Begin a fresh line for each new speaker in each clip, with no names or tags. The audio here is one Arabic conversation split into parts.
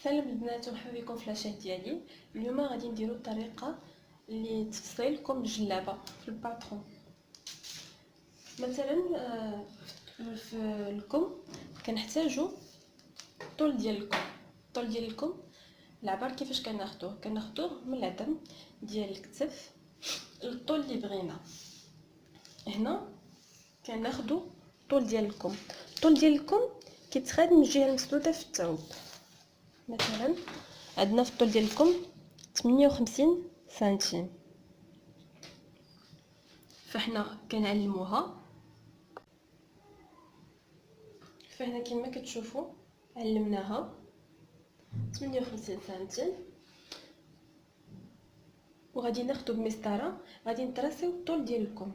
سلام البنات ومرحبا بكم في لاشين ديالي. اليوم غادي نديرو الطريقه اللي تفصيلكم الجلابه في الباترون. مثلا في الكم كنحتاجو الطول ديال الكم العبار. كيفاش كناخدوه من العظم ديال الكتف للطول اللي بغينا. هنا كناخدو الطول ديال الكم كيتخاد من الجهه المسدوده في الثوب. مثلا عندنا في الطول ديالكم 58 سنتيم، فحنا كنعلموها. فهنا كما كتشوفوا علمناها 58 سنتيم، وغادي ناخدو بمسطره غادي نتراسيو الطول ديالكم.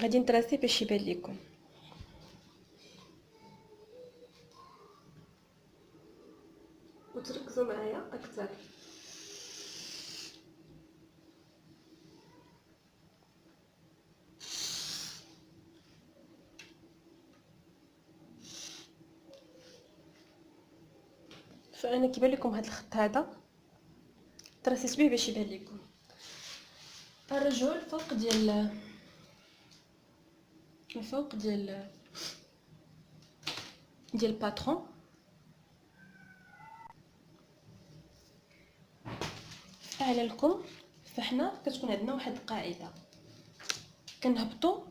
غادي نتراسي باش يبان لكم. وتركزوا معايا اكثر. فانا كيبان لكم هذا الخط هذا تراسيت به باش يبان لكم. الرجل الفوق ديال الباترون اعلى لكم. فحنا كتكون عندنا واحد القاعده كنهبطوا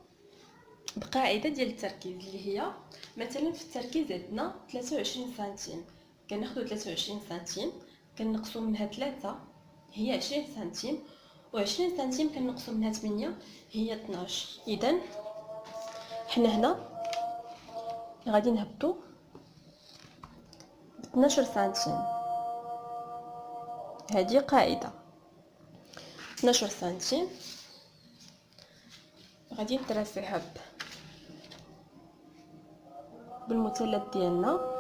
بقاعده ديال التركيز اللي هي مثلا في التركيز عندنا 23 سنتيم، كناخذوا 23 سنتيم كنقصوا منها 3 هي 20 سنتيم، و20 سنتيم كنقصوا منها 8 هي 12. اذا حنا هنا غادي نهبطوا ب 12 سنتيم. هذه قاعده 12 سنتيم غادي نتراسيها بالمثلث ديالنا.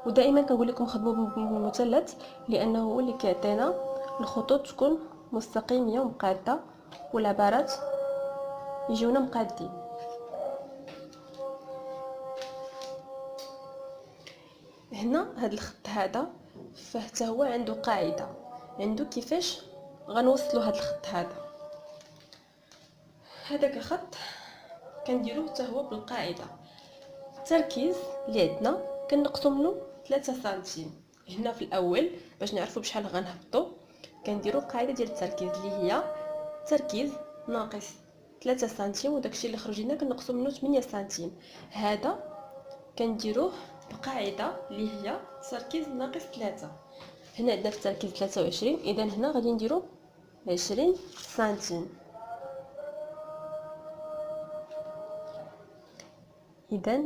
ودائما كنقول لكم خدموا بالمثلث لانه هو اللي كيعطينا الخطوط تكون مستقيمه ومقاده والعبارات يجيونا مقادين. هنا هذا الخط هذا فحتى هو عنده قاعده، عنده كيفاش غنوصلوا هذا الخط هذاك الخط كنديروه حتى هو بالقاعده. التركيز اللي عندنا كنقصوا منه 3 سنتيم. هنا في الاول باش نعرفوا بشحال غنهبطوا كنديروا قاعده ديال التركيز اللي هي تركيز ناقص 3 سنتيم، وداكشي اللي خرج لنا كنقصوا منه 8 سنتيم. هذا كنديروه بقاعده اللي هي تركيز ناقص 3. هنا عندنا في التركيز 23، اذا هنا غادي نديروا 20 سنتيم. اذا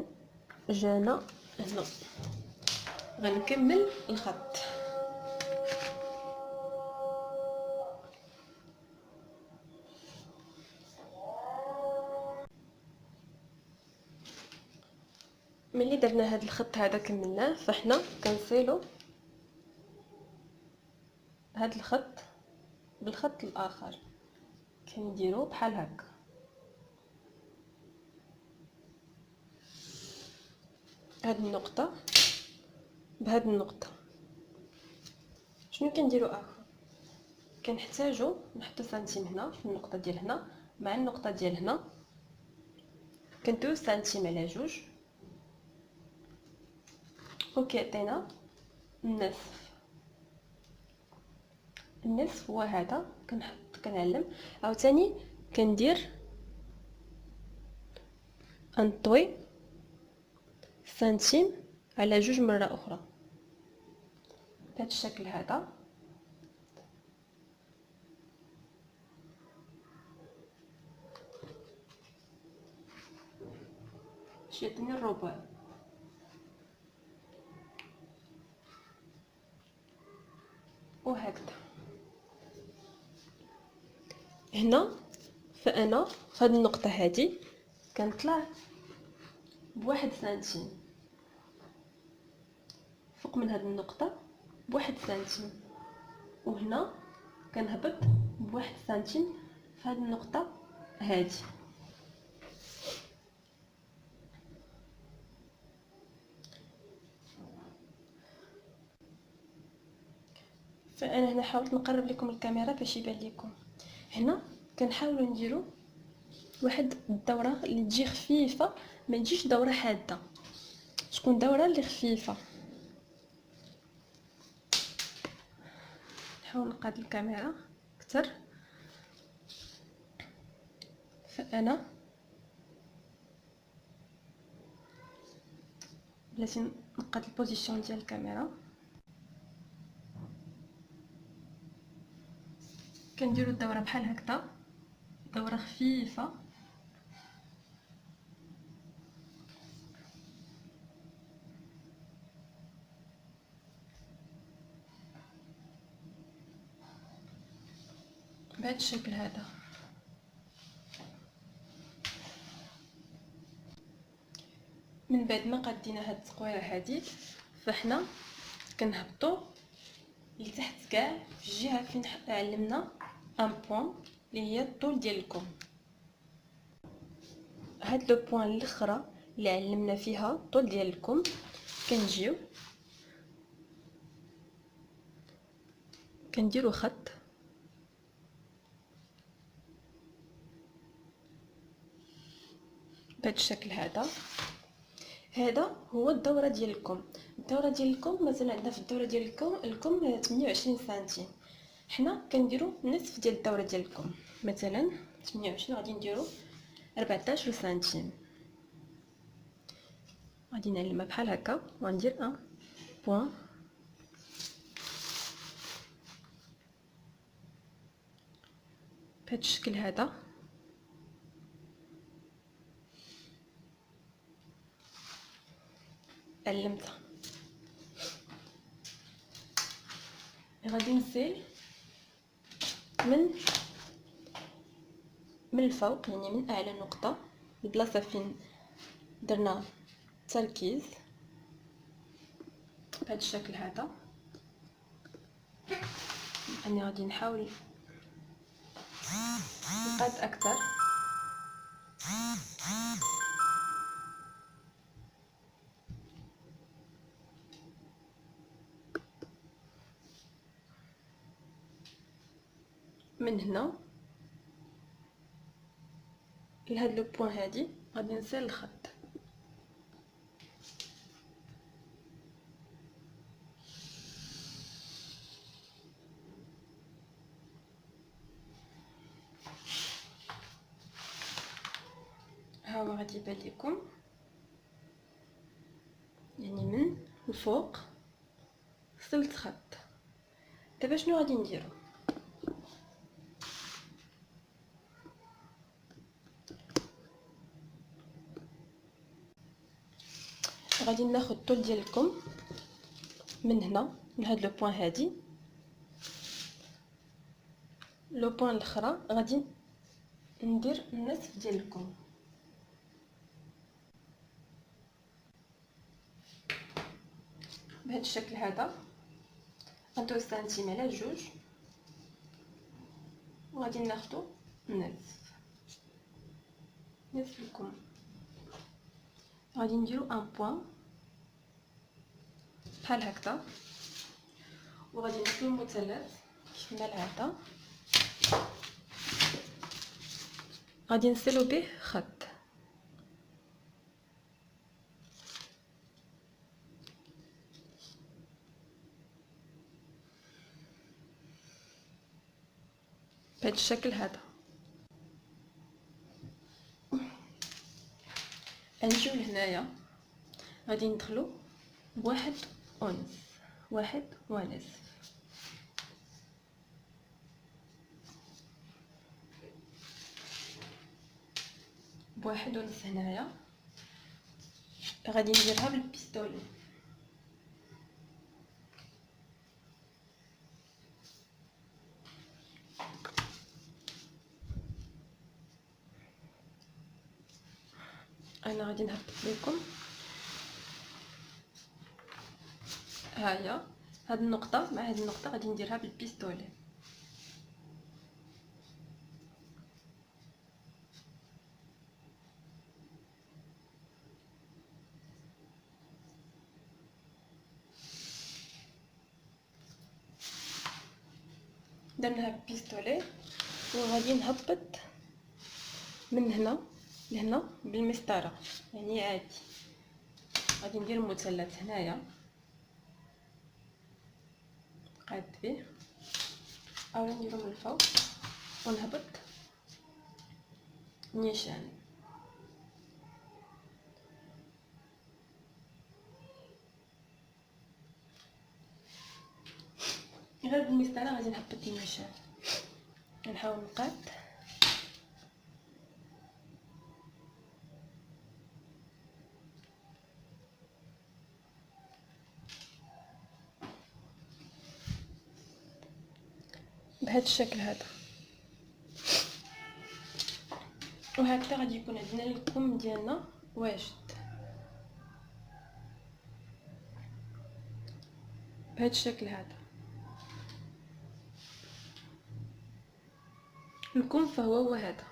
جانا هنا غنكمل الخط. ملي درنا هذا الخط هذا كملناه، فحنا كنصيلو هذا الخط بالخط الاخر كنديرو بحال هكا. هذه النقطه بهذه النقطه. شنو كنديرو اخر؟ كنحتاجو نحطو سنتيم هنا في النقطه ديال هنا مع النقطه ديال هنا، كنديرو سنتيم على جوج وكيعطينا النصف هو هذا. كنعلم عاوتاني كندير انطوي سنتيم على جوج مره اخرى بهذا الشكل هذا. يعطيني الربع. وهكذا هنا فانا في هذه النقطه هذه كنطلع بواحد سنتيم فوق من هذه النقطه بواحد سنتيم، وهنا كنهبط بواحد سنتيم في هذه النقطه هذه. فانا هنا حاولت نقرب لكم الكاميرا باش يبان لكم. هنا كنحاولوا نديروا واحد الدوره اللي تجي خفيفه، ما تجيش دوره حاده، تكون دوره اللي خفيفه. نحاول نقاد الكاميرا اكثر. فانا لازم نقاد البوزيشن ديال الكاميرا. كنديروا الدوره بحال هكذا، دوره خفيفه. بهذا الشكل هذا. من بعد ما قدينا هاد التقويره هذه، فاحنا كنهبطوا لتحت كاع في الجهه فين علمنا ان بوين اللي هي الطول ديالكم. هاد لو بوين الاخرى اللي علمنا فيها الطول ديالكم، كنجيو كنديروا خط بهذا الشكل هذا. هذا هو الدوره ديالكم. الدوره ديالكم مثلا عندنا في الدوره ديالكم 28 سنتيم، حنا كنديروا نصف ديال الدوره ديالكم. مثلا 28 غادي نديروا 14 سنتيم. غادي نعلمها بحال هكا وغندير ان بوين بهذا الشكل هذا. علمتها. غادي نسيل من الفوق، يعني من اعلى نقطه، البلاصه فين درنا تركيز بهذا الشكل هذا. انا غادي نحاول نقاد اكثر. من هنا لهاد لو بوين هادي غادي نسير الخط. ها هو غادي يبان لكم، يعني من الفوق وصلت خط. دابا شنو غادي نديرو؟ غادي ناخذ الطول ديالكم من هنا، من هاد لو بوين هادي لو بوين الاخرى، غادي ندير النصف ديالكم. بهذا الشكل هذا. غندوز سنتيم على جوج وغادي ناخذ نصف الكم. غادي نديرو ان بوين بحال هكذا، وغادي نحلو المثلث كيف ما العاده، غادي نسيلو به خط. بهذا الشكل هذا. نجيو لهنايا غادي ندخلو بواحد ونصف، واحد ونصف. بواحد ونصف هنايا غادي نديرها بالبيستولي. انا غادي نهبط لكم هاهي هاد النقطه مع هاد النقطه، غادي نديرها بالبيستولي. درناها ببيستولي وغادي نهبط من هنا لهنا بالمسطره، يعني عادي غادي ندير مثلث هنايا قاد به، او نديرو من الفوق ونهبط نيشان. غير بالمسطره غادي نهبط نيشان، نحاول نقاد بهذا الشكل هذا، وهكذا غادي يكون عندنا الكم ديالنا واجد بهذا الشكل هذا. الكم فهو هذا،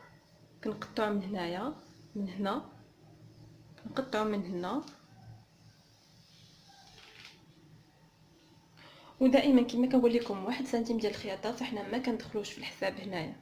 كنقطعو من هنايا من هنا، كنقطعو من هنا، ودائما كما كنقول لكم 1 سنتيم ديال الخياطه فاحنا ما كندخلوش في الحساب هنايا،